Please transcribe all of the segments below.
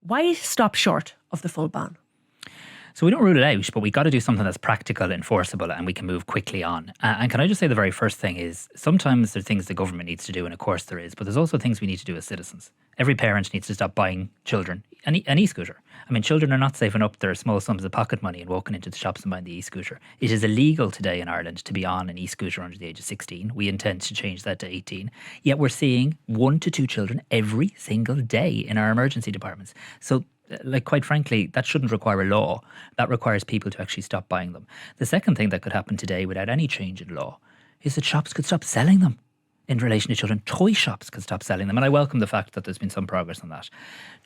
Why stop short of the full ban? So we don't rule it out, but we got to do something that's practical, enforceable, and we can move quickly on. And can I just say the very first thing is sometimes there are things the government needs to do, and of course there is, but there's also things we need to do as citizens. Every parent needs to stop buying children an e-scooter. I mean, children are not saving up their small sums of pocket money and walking into the shops and buying the e-scooter. It is illegal today in Ireland to be on an e-scooter under the age of 16. We intend to change that to 18. Yet we're seeing 1 to 2 children every single day in our emergency departments. So quite frankly, that shouldn't require a law. That requires people to actually stop buying them. The second thing that could happen today without any change in law is that shops could stop selling them in relation to children. Toy shops could stop selling them. And I welcome the fact that there's been some progress on that.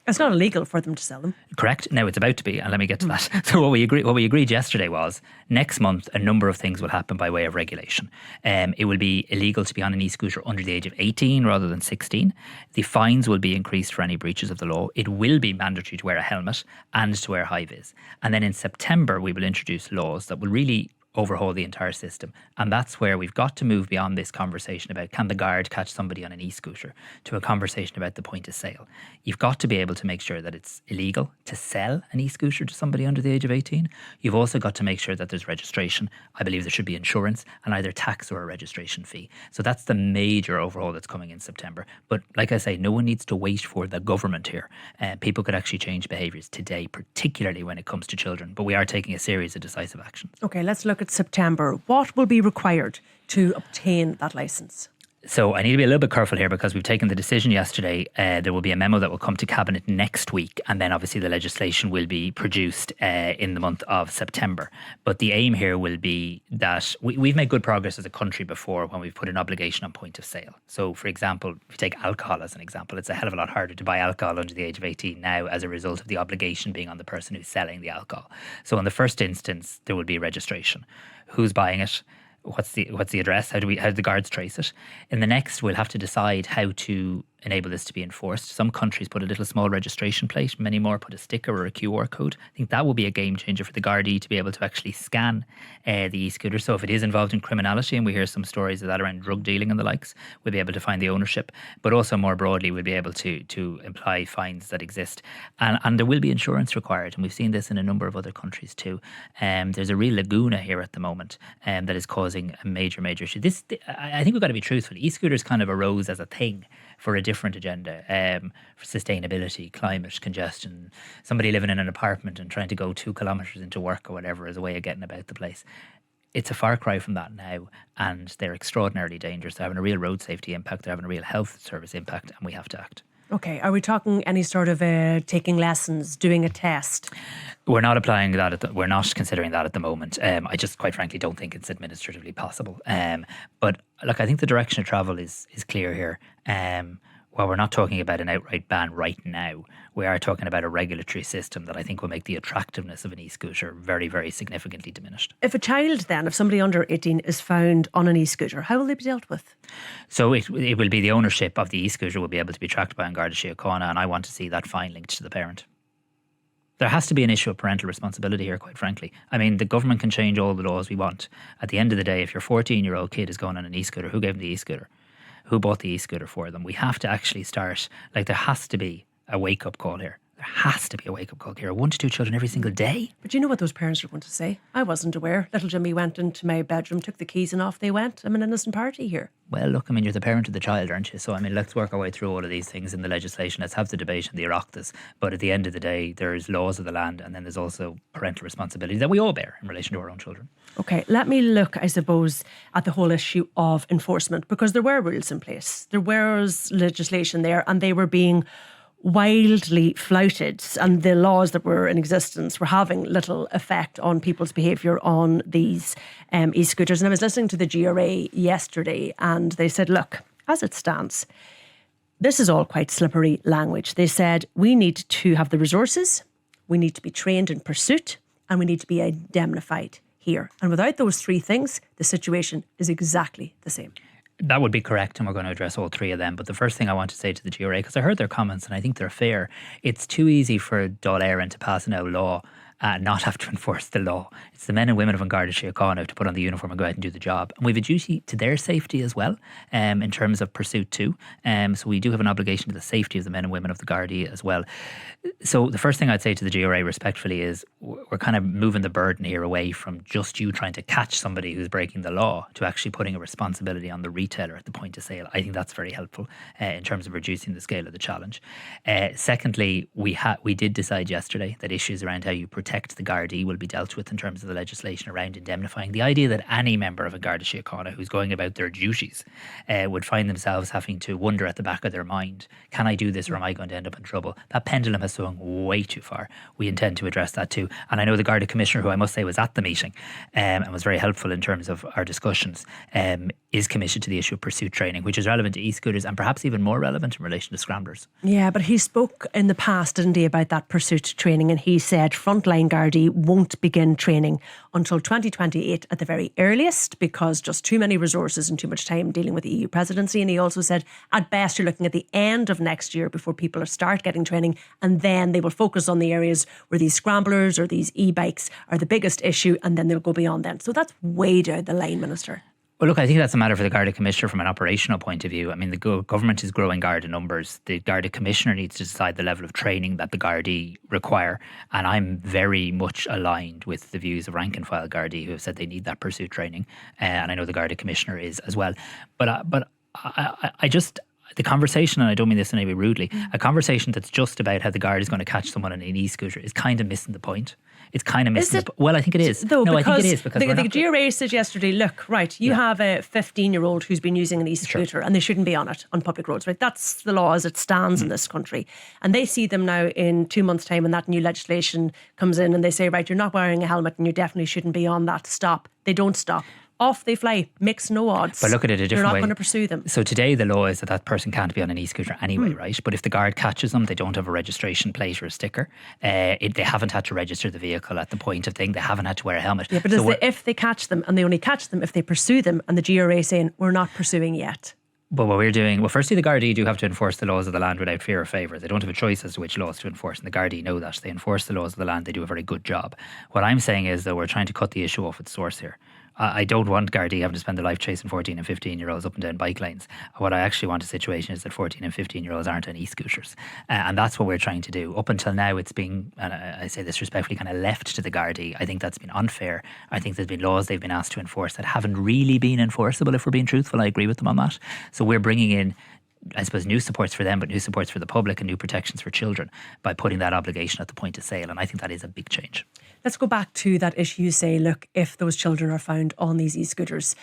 It's not illegal for them to sell them. Correct. Now it's about to be, and let me get to that. So what we agreed yesterday was next month a number of things will happen by way of regulation. It will be illegal to be on an e-scooter under the age of 18 rather than 16. The fines will be increased for any breaches of the law. It will be mandatory to wear a helmet and to wear high vis. And then in September we will introduce laws that will really overhaul the entire system. And that's where we've got to move beyond this conversation about can the guard catch somebody on an e-scooter to a conversation about the point of sale. You've got to be able to make sure that it's illegal to sell an e-scooter to somebody under the age of 18. You've also got to make sure that there's registration. I believe there should be insurance and either tax or a registration fee. So that's the major overhaul that's coming in September. But like I say, no one needs to wait for the government here. People could actually change behaviours today, particularly when it comes to children. But we are taking a series of decisive actions. Okay, let's look at September. What will be required to obtain that licence? So I need to be a little bit careful here because we've taken the decision yesterday. There will be a memo that will come to Cabinet next week, and then obviously the legislation will be produced in the month of September. But the aim here will be that we've made good progress as a country before when we've put an obligation on point of sale. So for example, if you take alcohol as an example, it's a hell of a lot harder to buy alcohol under the age of 18 now as a result of the obligation being on the person who's selling the alcohol. So in the first instance, there will be registration. Who's buying it? What's the address? How do the guards trace it? In the next, we'll have to decide how to enable this to be enforced. Some countries put a little small registration plate, many more put a sticker or a QR code. I think that will be a game changer for the Gardaí to be able to actually scan the e-scooter. So if it is involved in criminality, and we hear some stories of that around drug dealing and the likes, we'll be able to find the ownership. But also more broadly, we'll be able to imply fines that exist. And there will be insurance required. And we've seen this in a number of other countries too. There's a real laguna here at the moment that is causing a major issue. I think we've got to be truthful. E-scooters kind of arose as a thing for a different agenda, for sustainability, climate, congestion, somebody living in an apartment and trying to go 2 kilometres into work or whatever as a way of getting about the place. It's a far cry from that now, and they're extraordinarily dangerous. They're having a real road safety impact, they're having a real health service impact, and we have to act. Okay, are we talking any sort of taking lessons, doing a test? We're not applying that. We're not considering that at the moment. I just quite frankly don't think it's administratively possible. But look, I think the direction of travel is clear here. While we're not talking about an outright ban right now, we are talking about a regulatory system that I think will make the attractiveness of an e-scooter very, very significantly diminished. If a child then, if somebody under 18 is found on an e-scooter, how will they be dealt with? So it will be the ownership of the e-scooter will be able to be tracked by an Garda Síochána, and I want to see that fine linked to the parent. There has to be an issue of parental responsibility here, quite frankly. I mean, the government can change all the laws we want. At the end of the day, if your 14-year-old kid is going on an e-scooter, who gave them the e-scooter? Who bought the e-scooter for them? We have to actually start, there has to be a wake-up call here. There has to be a wake-up call here. 1 to 2 children every single day. But you know what those parents are going to say? I wasn't aware. Little Jimmy went into my bedroom, took the keys and off they went. I'm an innocent party here. Well, look, I mean, you're the parent of the child, aren't you? So, I mean, let's work our way through all of these things in the legislation. Let's have the debate and the Oireachtas. But at the end of the day, there's laws of the land, and then there's also parental responsibility that we all bear in relation to our own children. Okay, let me look, I suppose, at the whole issue of enforcement, because there were rules in place. There was legislation there, and they were being wildly flouted, and the laws that were in existence were having little effect on people's behaviour on these e-scooters. And I was listening to the GRA yesterday, and they said, look, as it stands, this is all quite slippery language. They said, we need to have the resources, we need to be trained in pursuit, and we need to be indemnified here. And without those 3 things, the situation is exactly the same. That would be correct, and we're going to address all 3 of them. But the first thing I want to say to the GRA, because I heard their comments and I think they're fair, it's too easy for Dáil Éireann to pass an out law not have to enforce the law. It's the men and women of An Garda Síochána who have to put on the uniform and go out and do the job. And we have a duty to their safety as well, in terms of pursuit too. So we do have an obligation to the safety of the men and women of the Gardaí as well. So the first thing I'd say to the GRA respectfully is we're kind of moving the burden here away from just you trying to catch somebody who's breaking the law to actually putting a responsibility on the retailer at the point of sale. I think that's very helpful in terms of reducing the scale of the challenge. Secondly, we did decide yesterday that issues around how you protect the Gardaí will be dealt with in terms of the legislation around indemnifying. The idea that any member of a Garda Síochána who's going about their duties would find themselves having to wonder at the back of their mind, can I do this or am I going to end up in trouble? That pendulum has swung way too far. We intend to address that too. And I know the Garda Commissioner, who I must say was at the meeting and was very helpful in terms of our discussions, is committed to the issue of pursuit training, which is relevant to e-scooters and perhaps even more relevant in relation to scramblers. Yeah, but he spoke in the past, didn't he, about that pursuit training, and he said frontline Gardaí won't begin training until 2028 at the very earliest because just too many resources and too much time dealing with the EU presidency. And he also said at best you're looking at the end of next year before people start getting training, and then they will focus on the areas where these scramblers or these e-bikes are the biggest issue, and then they'll go beyond then. So that's way down the line, Minister. Well, look, I think that's a matter for the Garda Commissioner from an operational point of view. I mean, the government is growing Garda numbers. The Garda Commissioner needs to decide the level of training that the Gardaí require. And I'm very much aligned with the views of rank and file Gardaí who have said they need that pursuit training. And I know the Garda Commissioner is as well. But I just... The conversation, and I don't mean this in any way rudely, a conversation that's just about how the Garda is going to catch someone on an e-scooter is kind of missing the point. It's kind of missing well, I think it is. Though, no, I think it because is. Because the GRA said yesterday, look, right, you have a 15-year-old who's been using an e-scooter and they shouldn't be on it on public roads, right? That's the law as it stands in this country. And they see them now in 2 months' time when that new legislation comes in and they say, right, you're not wearing a helmet and you definitely shouldn't be on that. Stop. They don't stop. Off they fly, makes no odds. But look at it a different way. You're not going to pursue them. So today the law is that person can't be on an e-scooter anyway, right? But if the guard catches them, they don't have a registration plate or a sticker. They haven't had to register the vehicle at the point of thing. They haven't had to wear a helmet. Yeah, but if they catch them, and they only catch them if they pursue them, and the GRA saying, we're not pursuing yet. But what we're doing, well, firstly, the Gardaí do have to enforce the laws of the land without fear or favour. They don't have a choice as to which laws to enforce, and the Gardaí know that. They enforce the laws of the land. They do a very good job. What I'm saying is, though, we're trying to cut the issue off its source here. I don't want Gardaí having to spend their life chasing 14 and 15-year-olds up and down bike lanes. What I actually want a situation is that 14 and 15-year-olds aren't on e-scooters. And that's what we're trying to do. Up until now, it's been, and I say this respectfully, kind of left to the Gardaí. I think that's been unfair. I think there's been laws they've been asked to enforce that haven't really been enforceable, if we're being truthful. I agree with them on that. So we're bringing in, I suppose, new supports for them, but new supports for the public and new protections for children by putting that obligation at the point of sale. And I think that is a big change. Let's go back to that issue. You say, look, if those children are found on these e-scooters,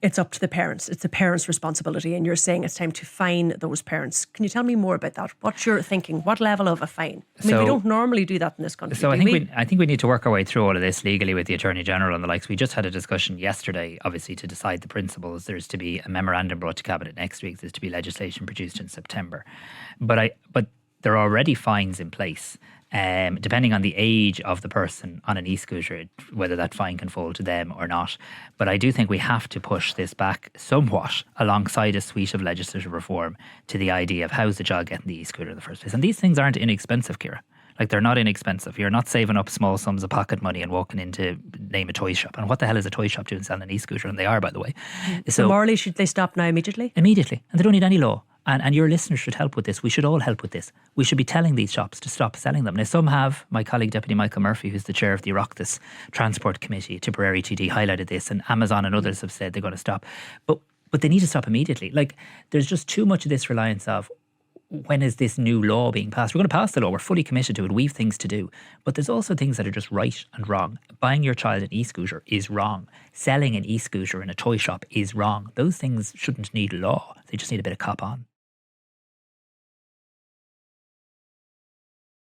it's up to the parents. It's the parents' responsibility. And you're saying it's time to fine those parents. Can you tell me more about that? What's your thinking? What level of a fine? I mean, we don't normally do that in this country. So I think we need to work our way through all of this legally with the Attorney General and the likes. We just had a discussion yesterday, obviously, to decide the principles. There's to be a memorandum brought to Cabinet next week. There's to be legislation produced in September. But there are already fines in place. Depending on the age of the person on an e-scooter, whether that fine can fall to them or not. But I do think we have to push this back somewhat alongside a suite of legislative reform to the idea of how's the child getting the e-scooter in the first place. And these things aren't inexpensive, Ciara. Like, they're not inexpensive. You're not saving up small sums of pocket money and walking into, name a toy shop. And what the hell is a toy shop doing selling an e-scooter? And they are, by the way. So morally, should they stop now immediately? Immediately. And they don't need any law. And your listeners should help with this. We should all help with this. We should be telling these shops to stop selling them. Now, some have. My colleague, Deputy Michael Murphy, who's the chair of the Oireachtas Transport Committee, Tipperary TD, highlighted this, and Amazon and others have said they're going to stop. But they need to stop immediately. Like, there's just too much of this reliance of, when is this new law being passed? We're going to pass the law. We're fully committed to it. We've things to do. But there's also things that are just right and wrong. Buying your child an e-scooter is wrong. Selling an e-scooter in a toy shop is wrong. Those things shouldn't need law. They just need a bit of cop on.